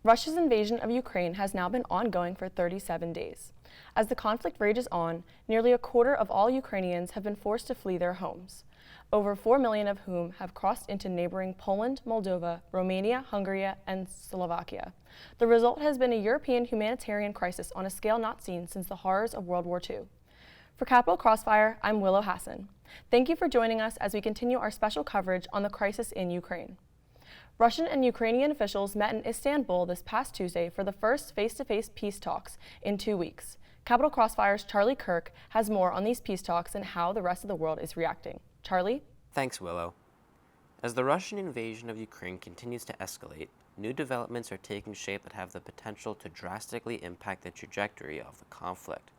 Russia's invasion of Ukraine has now been ongoing for 37 days. As the conflict rages on, nearly a quarter of all Ukrainians have been forced to flee their homes, over 4 million of whom have crossed into neighboring Poland, Moldova, Romania, Hungary, and Slovakia. The result has been a European humanitarian crisis on a scale not seen since the horrors of World War II. For Capital Crossfire, I'm Willow Hasson. Thank you for joining us as we continue our special coverage on the crisis in Ukraine. Russian and Ukrainian officials met in Istanbul this past Tuesday for the first face-to-face peace talks in 2 weeks. Capital Crossfire's Charlie Kirk has more on these peace talks and how the rest of the world is reacting. Charlie? Thanks, Willow. As the Russian invasion of Ukraine continues to escalate, new developments are taking shape that have the potential to drastically impact the trajectory of the conflict.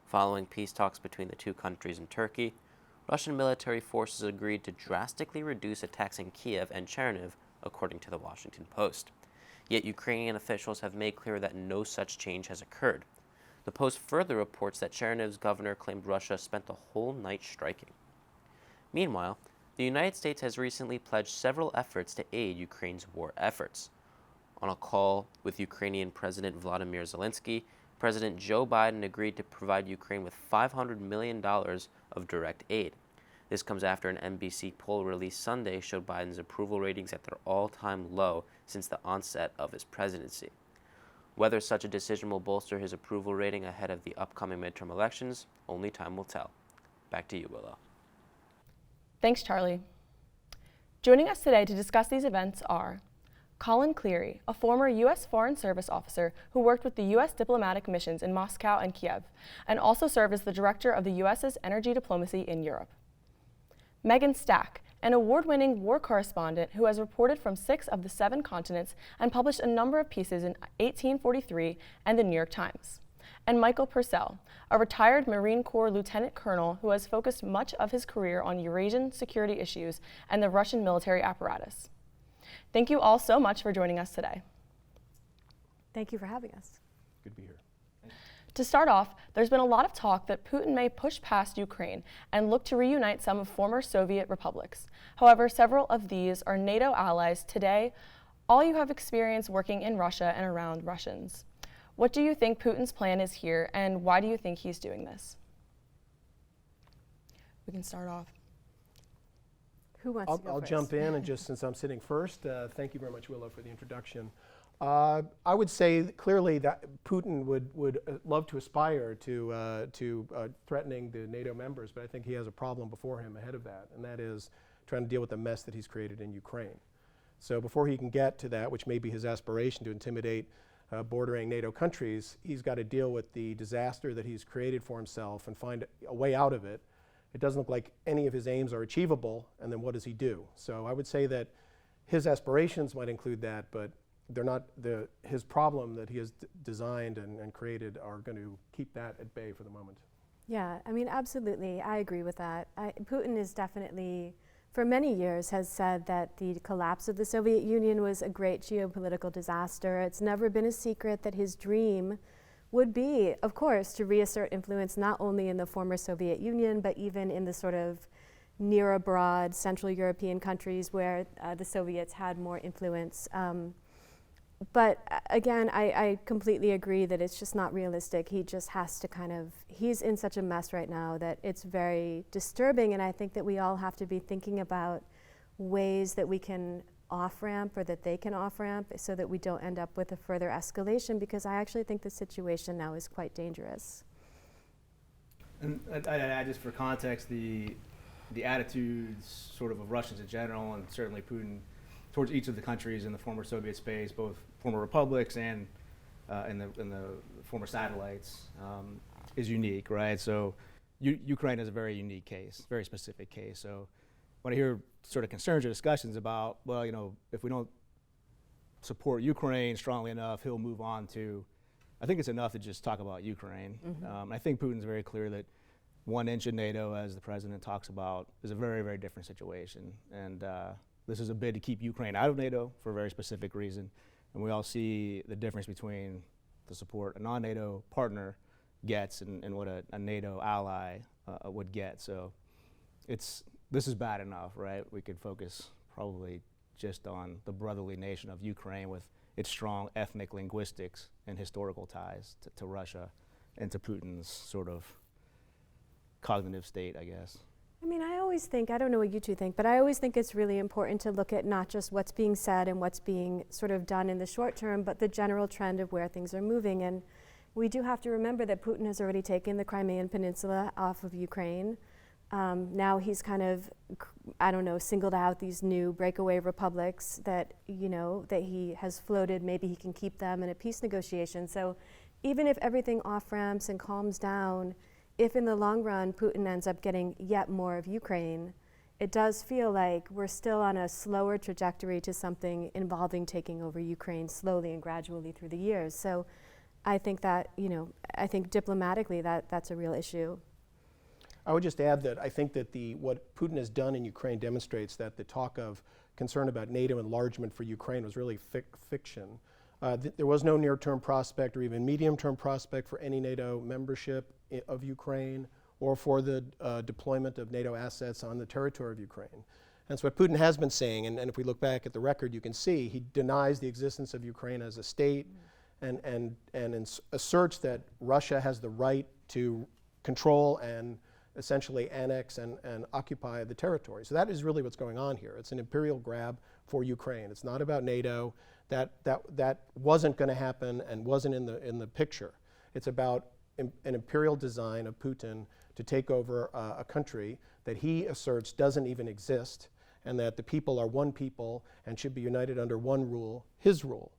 Following peace talks between the two countries in Turkey, Russian military forces agreed to drastically reduce attacks in Kiev and Chernihiv, according to the Washington Post. Yet Ukrainian officials have made clear that no such change has occurred. The Post further reports that Chernihiv's governor claimed Russia spent the whole night striking. Meanwhile, the United States has recently pledged several efforts to aid Ukraine's war efforts. On a call with Ukrainian President Volodymyr Zelensky, President Joe Biden agreed to provide Ukraine with $500 million of direct aid. This comes after an NBC poll released Sunday showed Biden's approval ratings at their all-time low since the onset of his presidency. Whether such a decision will bolster his approval rating ahead of the upcoming midterm elections, only time will tell. Back to you, Willow. Thanks, Charlie. Joining us today to discuss these events are Colin Cleary, a former U.S. Foreign Service officer who worked with the U.S. diplomatic missions in Moscow and Kiev, and also served as the director of the U.S.'s energy diplomacy in Europe. Megan Stack, an award-winning war correspondent who has reported from 6 of the 7 continents and published a number of pieces in 1843 and the New York Times. And Michael Purcell, a retired Marine Corps lieutenant colonel who has focused much of his career on Eurasian security issues and the Russian military apparatus. Thank you all so much for joining us today. Thank you for having us. Good to be here. To start off, there's been a lot of talk that Putin may push past Ukraine and look to reunite some of former Soviet republics. However, several of these are NATO allies today. All you have experience working in Russia and around Russians. What do you think Putin's plan is here, and why do you think he's doing this? We can start off. Who wants to go I'll first? jump in, and just since I'm sitting first, thank you very much, Willow, for the introduction. I would say clearly that Putin would love to aspire to threatening the NATO members, but I think he has a problem before him ahead of that, and that is trying to deal with the mess that he's created in Ukraine. So before he can get to that, which may be his aspiration to intimidate bordering NATO countries, he's got to deal with the disaster that he's created for himself and find a way out of it. It doesn't look like any of his aims are achievable, and then what does he do? So I would say that his aspirations might include that, but they're not his problem that he has designed and created are going to keep that at bay for the moment. Yeah, I mean, absolutely. I agree with that. Putin is definitely, for many years, has said that the collapse of the Soviet Union was a great geopolitical disaster. It's never been a secret that his dream would be, of course, to reassert influence not only in the former Soviet Union, but even in the sort of near abroad Central European countries where the Soviets had more influence. But again, I completely agree that it's just not realistic. He just has to he's in such a mess right now that it's very disturbing, and I think that we all have to be thinking about ways that we can off-ramp or that they can off-ramp so that we don't end up with a further escalation, because I actually think the situation now is quite dangerous. And I just for context, the attitudes sort of Russians in general, and certainly Putin, towards each of the countries in the former Soviet space, both former republics and in the former satellites, is unique, right? So Ukraine is a very unique case, very specific case. So when I hear sort of concerns or discussions about, well, you know, if we don't support Ukraine strongly enough, he'll move on to, I think it's enough to just talk about Ukraine. Mm-hmm. I think Putin's very clear that 1 inch in NATO, as the president talks about, is a very, very different situation. And this is a bid to keep Ukraine out of NATO for a very specific reason. And we all see the difference between the support a non-NATO partner gets and what a NATO ally would get. So this is bad enough, right? We could focus probably just on the brotherly nation of Ukraine with its strong ethnic linguistics and historical ties to Russia and to Putin's sort of cognitive state, I guess. I mean, I always think, I don't know what you two think, but I always think it's really important to look at not just what's being said and what's being sort of done in the short term, but the general trend of where things are moving. And we do have to remember that Putin has already taken the Crimean Peninsula off of Ukraine. Now he's kind of, I don't know, singled out these new breakaway republics that, you know, that he has floated. Maybe he can keep them in a peace negotiation. So even if everything off-ramps and calms down, if in the long run Putin ends up getting yet more of Ukraine, it does feel like we're still on a slower trajectory to something involving taking over Ukraine slowly and gradually through the years. So I think that, you know, I think diplomatically that's a real issue. I would just add that I think that what Putin has done in Ukraine demonstrates that the talk of concern about NATO enlargement for Ukraine was really fiction. There was no near-term prospect or even medium-term prospect for any NATO membership of Ukraine or for the deployment of NATO assets on the territory of Ukraine. And so what Putin has been saying, and if we look back at the record, you can see he denies the existence of Ukraine as a state and asserts that Russia has the right to control and essentially annex and occupy the territory. So that is really what's going on here. It's an imperial grab for Ukraine. It's not about NATO. That wasn't going to happen and wasn't in the picture. It's about an imperial design of Putin to take over a country that he asserts doesn't even exist, and that the people are one people and should be united under one rule, his rule.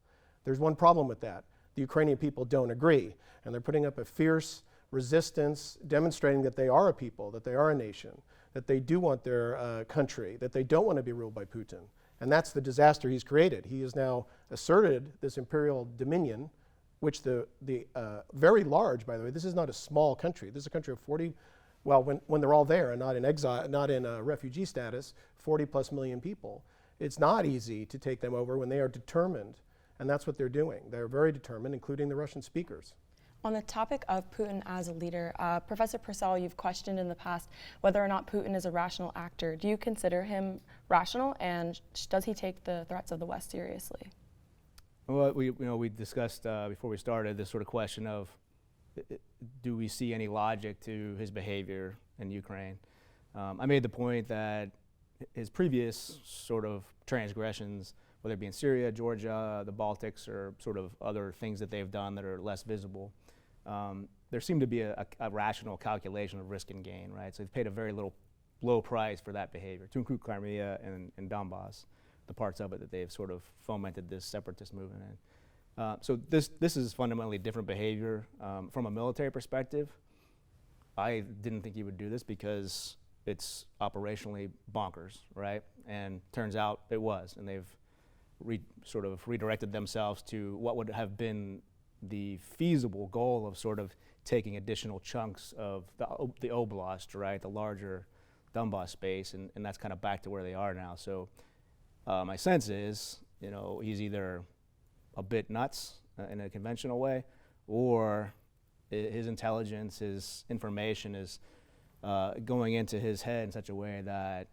There's one problem with that. The Ukrainian people don't agree, and they're putting up a fierce resistance, demonstrating that they are a people, that they are a nation, that they do want their country, that they don't want to be ruled by Putin. And that's the disaster he's created. He has now asserted this imperial dominion, which the very large, by the way, this is not a small country. This is a country of 40, well, when they're all there and not in exile, not in refugee status, 40 plus million people. It's not easy to take them over when they are determined, and that's what they're doing. They're very determined, including the Russian speakers. On the topic of Putin as a leader, Professor Purcell, you've questioned in the past whether or not Putin is a rational actor. Do you consider him rational, and does he take the threats of the West seriously? Well, we discussed before we started this sort of question of do we see any logic to his behavior in Ukraine? I made the point that his previous sort of transgressions, whether it be in Syria, Georgia, the Baltics, or sort of other things that they've done that are less visible, there seemed to be a rational calculation of risk and gain, right? So they've paid a very low price for that behavior, to include Crimea and Donbass, the parts of it that they've sort of fomented this separatist movement in. So this is fundamentally different behavior. From a military perspective, I didn't think he would do this because it's operationally bonkers, right? And turns out it was, and they've sort of redirected themselves to what would have been the feasible goal of sort of taking additional chunks of the oblast, right, the larger Donbass space, and that's kind of back to where they are now. So my sense is, you know, he's either a bit nuts in a conventional way, or his intelligence, his information is going into his head in such a way that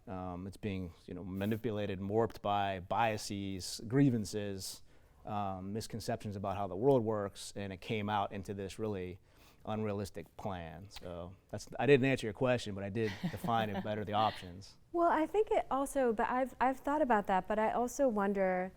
it's being, you know, manipulated, morphed by biases, grievances, misconceptions about how the world works, and it came out into this really unrealistic plan. So I didn't answer your question, but I did define it better, the options. Well, I think it also, but I've thought about that, but I also wonder,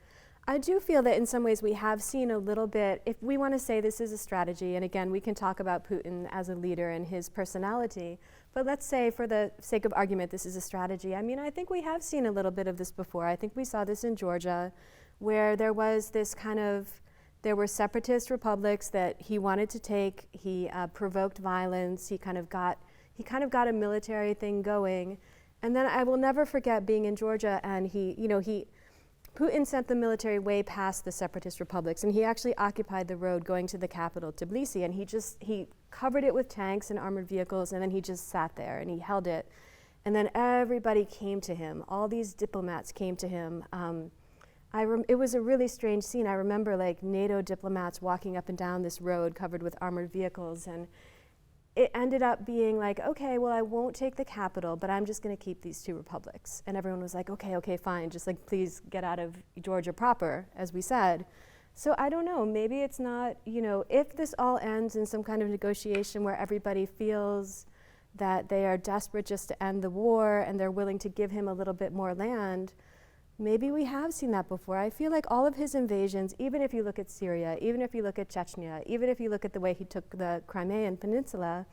I do feel that in some ways we have seen a little bit, if we want to say this is a strategy, and again, we can talk about Putin as a leader and his personality, but let's say for the sake of argument, this is a strategy. I mean, I think we have seen a little bit of this before. I think we saw this in Georgia, where there was this kind of, there were separatist republics that he wanted to take. He provoked violence. He kind of got a military thing going. And then I will never forget being in Georgia, and Putin sent the military way past the separatist republics, and he actually occupied the road going to the capital, Tbilisi, and he covered it with tanks and armored vehicles, and then he just sat there and he held it. And then everybody came to him. All these diplomats came to him. It was a really strange scene. I remember like NATO diplomats walking up and down this road covered with armored vehicles, and it ended up being like, okay, well, I won't take the capital, but I'm just going to keep these two republics. And everyone was like, okay, fine, just like please get out of Georgia proper, as we said. So I don't know, maybe it's not, if this all ends in some kind of negotiation where everybody feels that they are desperate just to end the war and they're willing to give him a little bit more land, maybe we have seen that before. I feel like all of his invasions, even if you look at Syria, even if you look at Chechnya, even if you look at the way he took the Crimean Peninsula,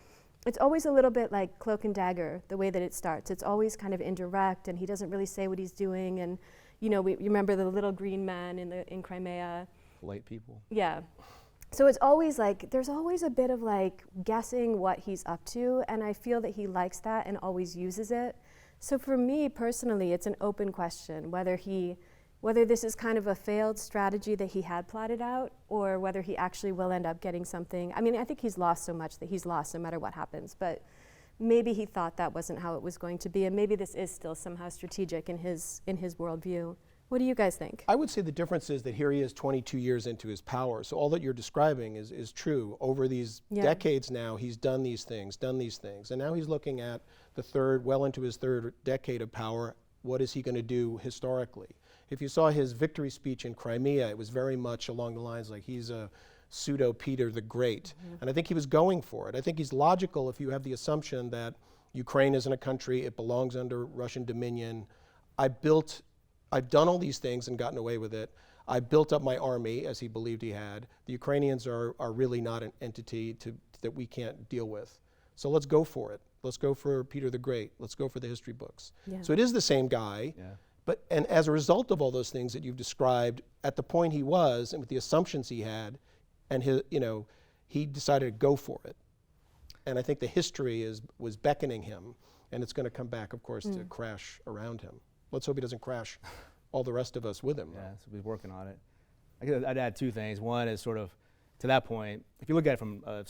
it's always a little bit like cloak and dagger, the way that it starts. It's always kind of indirect, and he doesn't really say what he's doing. And you remember the little green men in Crimea. Light people. Yeah. So it's always like, there's always a bit of like guessing what he's up to, and I feel that he likes that and always uses it. So for me personally, it's an open question whether this is kind of a failed strategy that he had plotted out, or whether he actually will end up getting something. I mean, I think he's lost so much that he's lost no matter what happens, but maybe he thought that wasn't how it was going to be, and maybe this is still somehow strategic in his worldview. What do you guys think? I would say the difference is that here he is 22 years into his power. So all that you're describing is true. Over these decades now, he's done these things. And now he's looking at well into his third decade of power. What is he going to do historically? If you saw his victory speech in Crimea, it was very much along the lines like he's a pseudo Peter the Great. And I think he was going for it. I think he's logical if you have the assumption that Ukraine isn't a country, it belongs under Russian dominion. I've done all these things and gotten away with it. I built up my army, as he believed he had. The Ukrainians are really not an entity that we can't deal with. So let's go for it. Let's go for Peter the Great. Let's go for the history books. Yeah. So it is the same guy, and as a result of all those things that you've described, at the point he was, and with the assumptions he had, and he decided to go for it. And I think the history was beckoning him, and it's going to come back, of course, to crash around him. Let's hope he doesn't crash all the rest of us with him. Yeah, so he's working on it. I'd add two things. One is sort of, to that point, if you look at it from a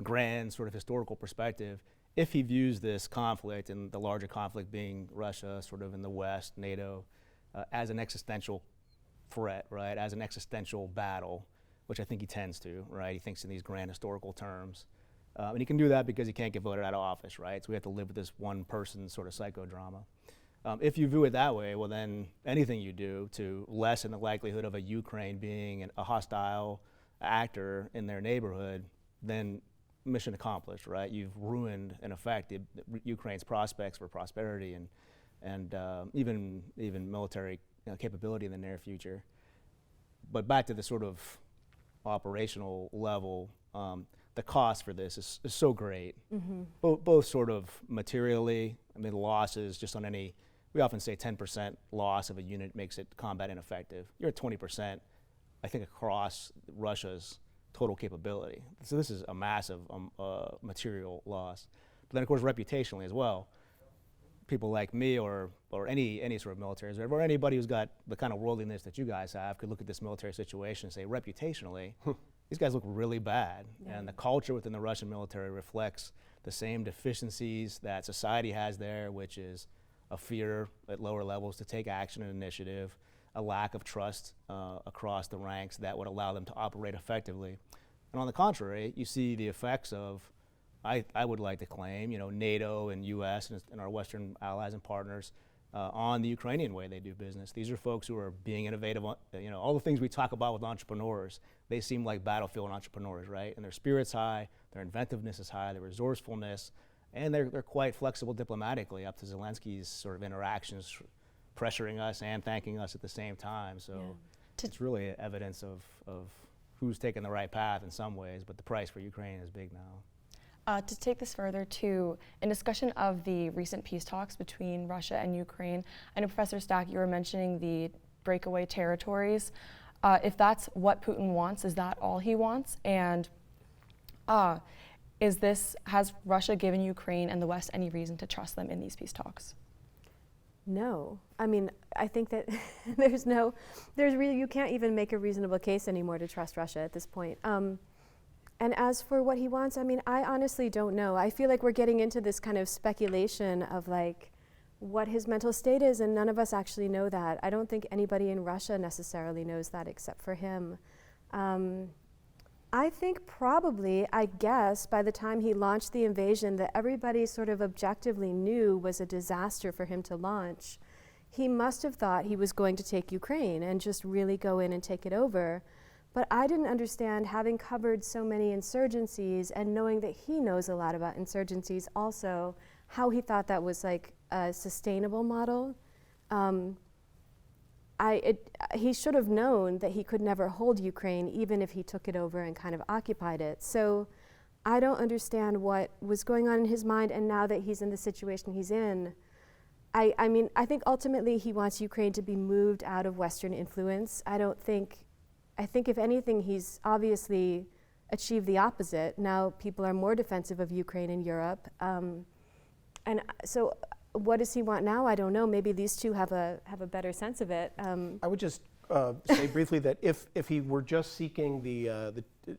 grand sort of historical perspective, if he views this conflict, and the larger conflict being Russia sort of in the West, NATO, as an existential threat, right, as an existential battle, which I think he tends to, right? He thinks in these grand historical terms. And he can do that because he can't get voted out of office, right? So we have to live with this one person sort of psychodrama. If you view it that way, well then anything you do to lessen the likelihood of a Ukraine being a hostile actor in their neighborhood, then mission accomplished, right? You've ruined, in effect, Ukraine's prospects for prosperity and even military capability in the near future. But back to the sort of operational level, the cost for this is so great, both sort of materially. I mean, the losses just on any. We often say 10% loss of a unit makes it combat ineffective. You're at 20%, I think, across Russia's total capability. So this is a massive material loss. But then, of course, reputationally as well. People like me or any sort of military reserve, or anybody who's got the kind of worldliness that you guys have, could look at this military situation and say, reputationally, these guys look really bad. Yeah. And the culture within the Russian military reflects the same deficiencies that society has there, which is a fear at lower levels to take action and initiative, a lack of trust across the ranks that would allow them to operate effectively. And on the contrary, you see the effects of, I would like to claim, NATO and US and our Western allies and partners on the Ukrainian way they do business. These are folks who are being innovative, all the things we talk about with entrepreneurs, they seem like battlefield entrepreneurs, right? And their spirit's high, their inventiveness is high, their resourcefulness, and they're quite flexible diplomatically, up to Zelensky's sort of interactions, pressuring us and thanking us at the same time. So it's really evidence of who's taking the right path in some ways, but the price for Ukraine is big now. To take this further to in discussion of the recent peace talks between Russia and Ukraine, I know Professor Stack, you were mentioning the breakaway territories. If that's what Putin wants, is that all he wants? And has Russia given Ukraine and the West any reason to trust them in these peace talks? No. I mean, I think that you can't even make a reasonable case anymore to trust Russia at this point. And as for what he wants, I mean, I honestly don't know. I feel like we're getting into this kind of speculation of like what his mental state is, and none of us actually know that. I don't think anybody in Russia necessarily knows that except for him. I think probably, I guess, by the time he launched the invasion that everybody sort of objectively knew was a disaster for him to launch, he must have thought he was going to take Ukraine and just really go in and take it over. But I didn't understand, having covered so many insurgencies and knowing that he knows a lot about insurgencies also, how he thought that was like a sustainable model. He should have known that he could never hold Ukraine even if he took it over and kind of occupied it. So I don't understand what was going on in his mind, and now that he's in the situation he's in, I mean, I think ultimately he wants Ukraine to be moved out of Western influence. I think if anything, he's obviously achieved the opposite. Now people are more defensive of Ukraine in Europe. And so what does he want now? I don't know. Maybe these two have a better sense of it. I would just say briefly that if he were just seeking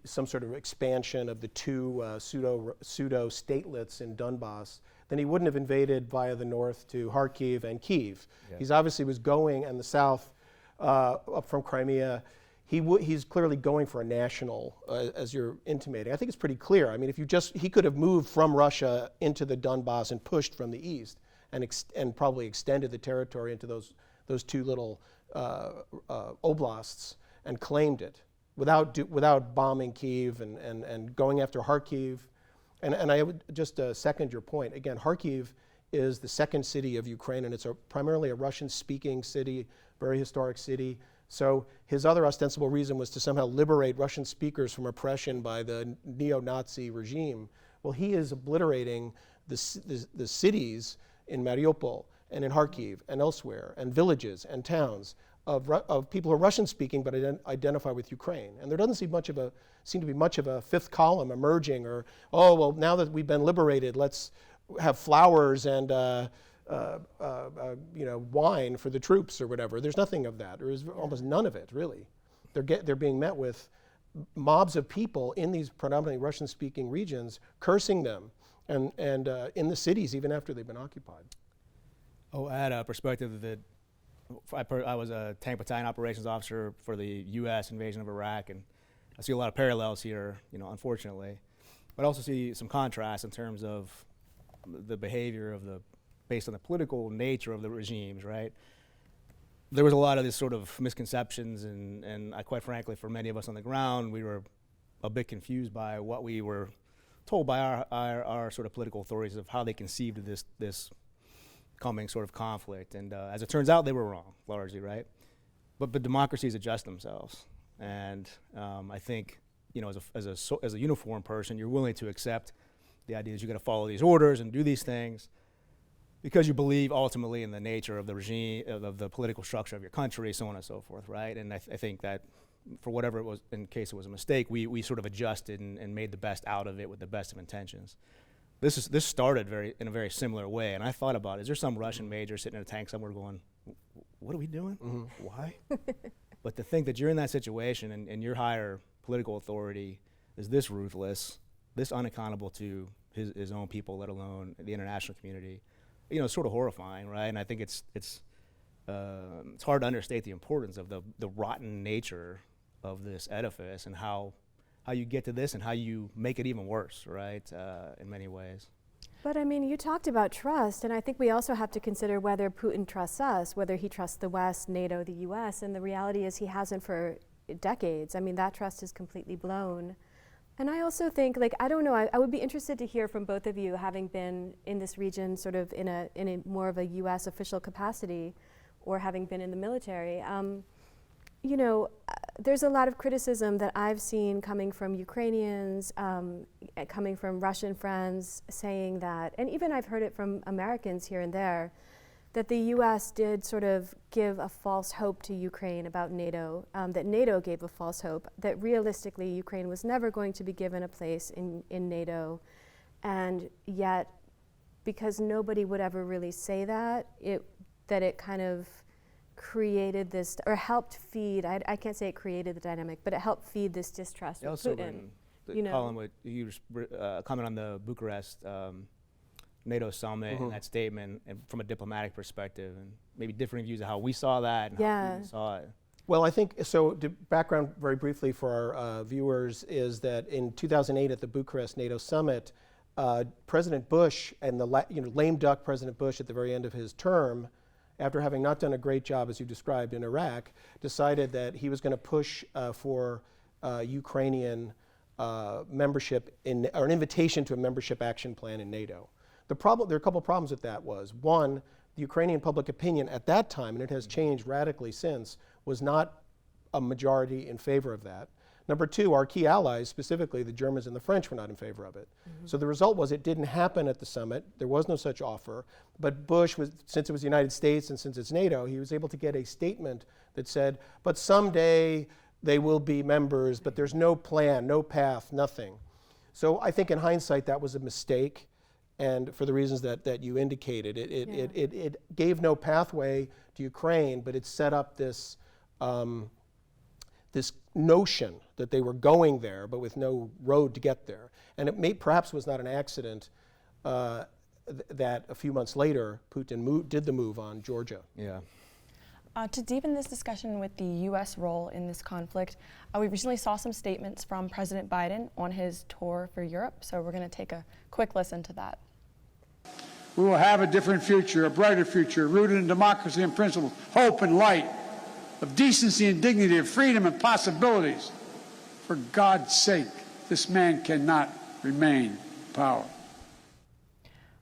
some sort of expansion of the two pseudo statelets in Donbass, then he wouldn't have invaded via the north to Kharkiv and Kyiv. Yeah. He's obviously was going, and the south up from Crimea. He's clearly going for a national, as you're intimating. I think it's pretty clear. I mean, he could have moved from Russia into the Donbass and pushed from the east, and probably extended the territory into those two little oblasts and claimed it without bombing Kyiv and going after Kharkiv. And I would just second your point. Again, Kharkiv is the second city of Ukraine, and it's primarily a Russian-speaking city, very historic city. So his other ostensible reason was to somehow liberate Russian speakers from oppression by the neo-Nazi regime. Well, he is obliterating the cities in Mariupol and in Kharkiv and elsewhere, and villages and towns of people who are Russian-speaking but identify with Ukraine. And there doesn't seem to be much of a fifth column emerging, or, oh, well, now that we've been liberated, let's have flowers and wine for the troops or whatever. There's nothing of that. There is almost none of it, really. They're being met with mobs of people in these predominantly Russian-speaking regions, cursing them, and in the cities even after they've been occupied. Oh, I had a perspective that I was a tank battalion operations officer for the U.S. invasion of Iraq, and I see a lot of parallels here, unfortunately. But I also see some contrast in terms of the behavior based on the political nature of the regimes, right? There was a lot of this sort of misconceptions, and quite frankly, for many of us on the ground, we were a bit confused by what we were told by our sort of political authorities of how they conceived of this coming sort of conflict. And as it turns out, they were wrong, largely, right? But democracies adjust themselves. And I think, as a uniformed person, you're willing to accept the idea that you're going to follow these orders and do these things because you believe ultimately in the nature of the regime, of the political structure of your country, so on and so forth, right? And I think that for whatever it was, in case it was a mistake, we sort of adjusted and made the best out of it with the best of intentions. This started in a very similar way, and I thought about, is there some Russian major sitting in a tank somewhere going, what are we doing? Mm-hmm. Why? But to think that you're in that situation and your higher political authority is this ruthless, this unaccountable to his own people, let alone the international community, it's sort of horrifying, right? And I think it's hard to understate the importance of the rotten nature of this edifice and how you get to this and how you make it even worse, right, in many ways. But I mean, you talked about trust, and I think we also have to consider whether Putin trusts us, whether he trusts the West, NATO, the US, and the reality is he hasn't for decades. I mean, that trust is completely blown. And I also think, I don't know, I would be interested to hear from both of you, having been in this region sort of in a more of a US official capacity, or having been in the military. There's a lot of criticism that I've seen coming from Ukrainians, coming from Russian friends, saying that, and even I've heard it from Americans here and there, that the US did sort of give a false hope to Ukraine about NATO, that NATO gave a false hope, that realistically Ukraine was never going to be given a place in NATO, and yet, because nobody would ever really say that, it kind of created this, or helped feed, I can't say it created the dynamic, but it helped feed this distrust of Putin. Colin, you comment on the Bucharest NATO summit and that statement, and from a diplomatic perspective, and maybe different views of how we saw that and how Putin saw it. Well, I think, so to background very briefly for our viewers is that in 2008 at the Bucharest NATO summit, President Bush and the lame duck President Bush at the very end of his term, after having not done a great job, as you described, in Iraq, decided that he was going to push for Ukrainian membership or an invitation to a membership action plan in NATO. There are a couple of problems with that. One, the Ukrainian public opinion at that time, and it has changed radically since, was not a majority in favor of that. Number two, our key allies, specifically the Germans and the French, were not in favor of it. So the result was it didn't happen at the summit. There was no such offer. But Bush, since it was the United States and since it's NATO, he was able to get a statement that said, but someday they will be members, but there's no plan, no path, nothing. So I think in hindsight that was a mistake, and for the reasons that you indicated. It gave no pathway to Ukraine, but it set up this this notion that they were going there, but with no road to get there. And it perhaps was not an accident that a few months later, Putin did the move on Georgia. Yeah. To deepen this discussion with the U.S. role in this conflict, we recently saw some statements from President Biden on his tour for Europe, so we're going to take a quick listen to that. We will have a different future, a brighter future, rooted in democracy and principles, hope and light, of decency and dignity, of freedom and possibilities. For God's sake, this man cannot remain in power.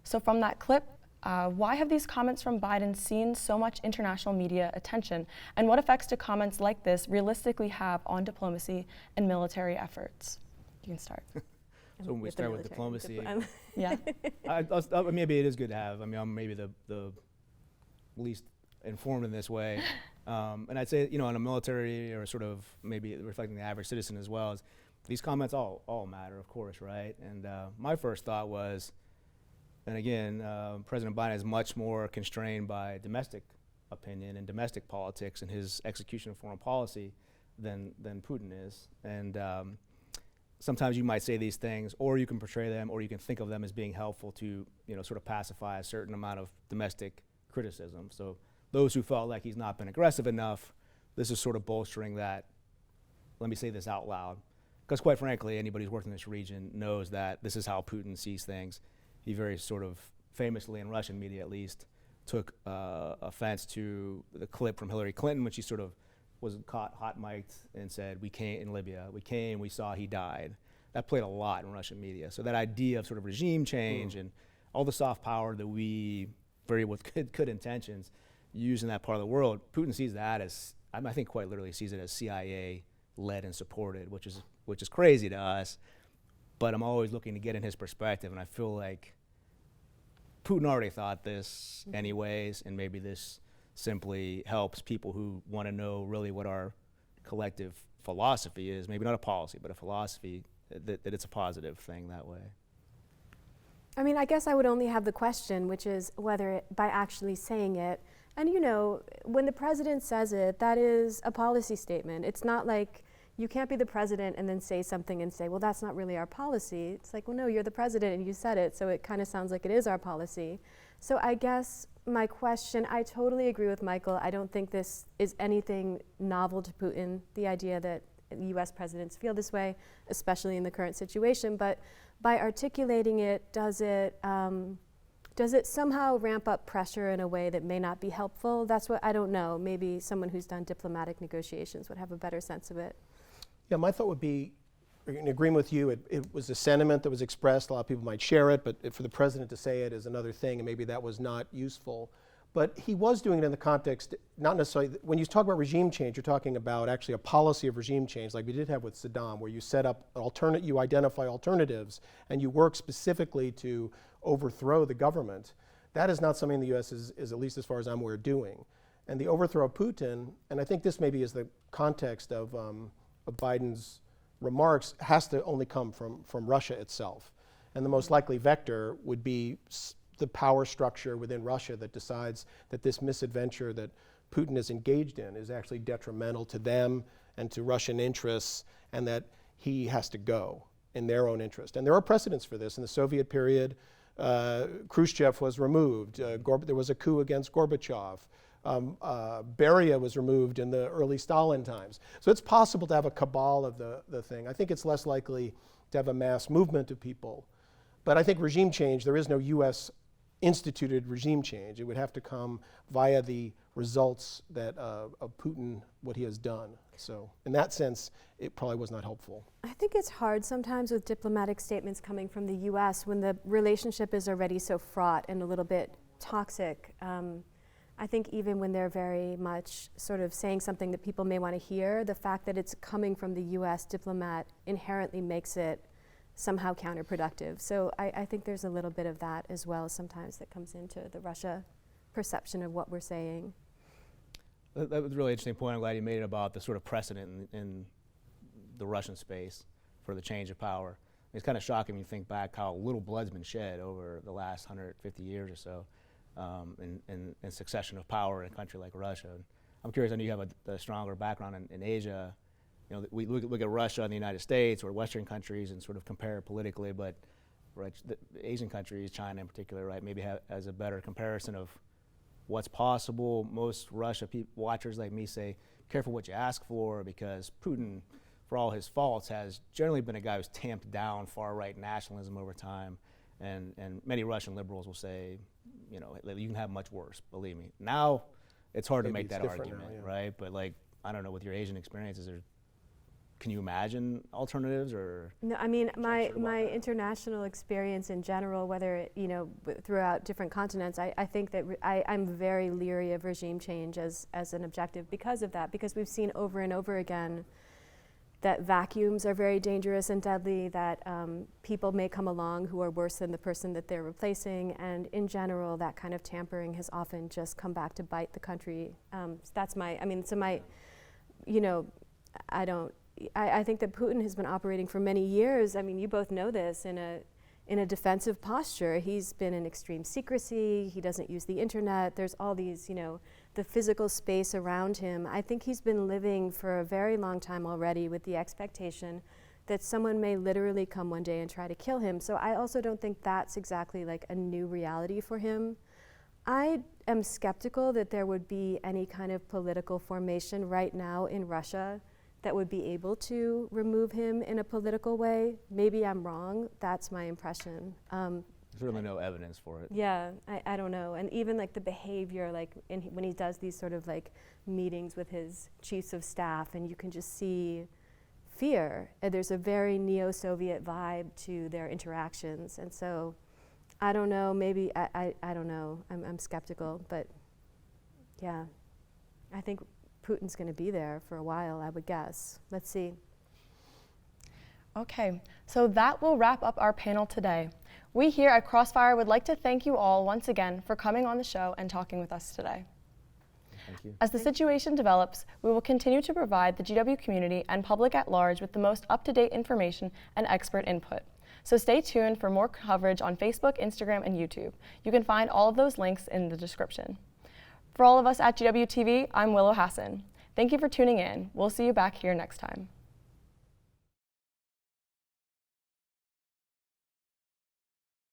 So from that clip, why have these comments from Biden seen so much international media attention? And what effects do comments like this realistically have on diplomacy and military efforts? You can start. So when we start with diplomacy, Yeah. maybe it is good to have. I mean, I'm maybe the least informed in this way. And I'd say, in a military or sort of maybe reflecting the average citizen as well, is these comments all matter, of course, right? And my first thought was, and again, President Biden is much more constrained by domestic opinion and domestic politics and his execution of foreign policy than Putin is. And sometimes you might say these things, or you can portray them, or you can think of them as being helpful to, sort of pacify a certain amount of domestic criticism. So those who felt like he's not been aggressive enough, this is sort of bolstering that. Let me say this out loud, because quite frankly, anybody who's worked in this region knows that this is how Putin sees things. He very sort of famously, in Russian media at least, took offense to the clip from Hillary Clinton when she sort of was caught hot-mic'd and said, we came in Libya, we saw he died. That played a lot in Russian media. So that idea of sort of regime change and all the soft power that we, with good intentions, use in that part of the world, Putin sees that as, I think quite literally sees it as CIA-led and supported, which is crazy to us. But I'm always looking to get in his perspective, and I feel like Putin already thought this anyways, and maybe this simply helps people who want to know really what our collective philosophy is, maybe not a policy, but a philosophy, that it's a positive thing that way. I mean, I guess I would only have the question, which is whether by actually saying it, and when the president says it, that is a policy statement. It's not like you can't be the president and then say something and say, well, that's not really our policy. It's like, well, no, you're the president and you said it, so it kind of sounds like it is our policy. So I guess my question, I totally agree with Michael. I don't think this is anything novel to Putin, the idea that US presidents feel this way, especially in the current situation. But by articulating it, does it somehow ramp up pressure in a way that may not be helpful? That's what I don't know. Maybe someone who's done diplomatic negotiations would have a better sense of it. Yeah, my thought would be, in agreement with you, it was a sentiment that was expressed. A lot of people might share it, but for the president to say it is another thing, and maybe that was not useful. But he was doing it in the context, not necessarily, when you talk about regime change, you're talking about actually a policy of regime change, like we did have with Saddam, where you set up you identify alternatives, and you work specifically to overthrow the government. That is not something the U.S. is at least as far as I'm aware, doing. And the overthrow of Putin, and I think this maybe is the context of Biden's remarks, has to only come from Russia itself. And the most likely vector would be the power structure within Russia that decides that this misadventure that Putin is engaged in is actually detrimental to them and to Russian interests, and that he has to go in their own interest. And there are precedents for this. In the Soviet period, Khrushchev was removed. There was a coup against Gorbachev. Beria was removed in the early Stalin times. So it's possible to have a cabal of the thing. I think it's less likely to have a mass movement of people. But I think regime change, there is no US instituted regime change. It would have to come via the results that of Putin, what he has done. So in that sense, it probably was not helpful. I think it's hard sometimes with diplomatic statements coming from the US when the relationship is already so fraught and a little bit toxic. I think even when they're very much sort of saying something that people may want to hear, the fact that it's coming from the US diplomat inherently makes it somehow counterproductive. So I think there's a little bit of that as well sometimes that comes into the Russia perception of what we're saying. That was a really interesting point. I'm glad you made it about the sort of precedent in the Russian space for the change of power. It's kind of shocking when you think back how little blood's been shed over the last 150 years or so in succession of power in a country like Russia. I'm curious, I know you have a stronger background in Asia. You know, we look at Russia and the United States or Western countries and sort of compare politically, but right, the Asian countries, China in particular, right, maybe has a better comparison of what's possible. Most Russia watchers like me say, careful what you ask for, because Putin, for all his faults, has generally been a guy who's tamped down far-right nationalism over time, and many Russian liberals will say, you know, you can have much worse, believe me. Now, it's hard to make that argument, now, yeah. right? But like, I don't know, with your Asian experiences, can you imagine alternatives or? No, I mean, my international experience in general, whether, you know, throughout different continents, I think that I'm very leery of regime change as an objective because of that, because we've seen over and over again that vacuums are very dangerous and deadly, that people may come along who are worse than the person that they're replacing, and in general, that kind of tampering has often just come back to bite the country. That's my, I mean, so my, you know, I think that Putin has been operating for many years. I mean, you both know this, in a defensive posture. He's been in extreme secrecy. He doesn't use the internet. There's all these, you know, the physical space around him. I think he's been living for a very long time already with the expectation that someone may literally come one day and try to kill him. So I also don't think that's exactly like a new reality for him. I am skeptical that there would be any kind of political formation right now in Russia that would be able to remove him in a political way. Maybe I'm wrong, that's my impression. There's certainly no evidence for it. Yeah, I don't know. And even like the behavior, like when he does these sort of like meetings with his chiefs of staff, and you can just see fear. And there's a very neo-Soviet vibe to their interactions. And so, I don't know, maybe, I don't know, I'm skeptical, but yeah, I think Putin's going to be there for a while, I would guess. Let's see. Okay, so that will wrap up our panel today. We here at Crossfire would like to thank you all once again for coming on the show and talking with us today. Thank you. As the situation develops, we will continue to provide the GW community and public at large with the most up-to-date information and expert input. So stay tuned for more coverage on Facebook, Instagram, and YouTube. You can find all of those links in the description. For all of us at GW TV, I'm Willow Hasson. Thank you for tuning in. We'll see you back here next time.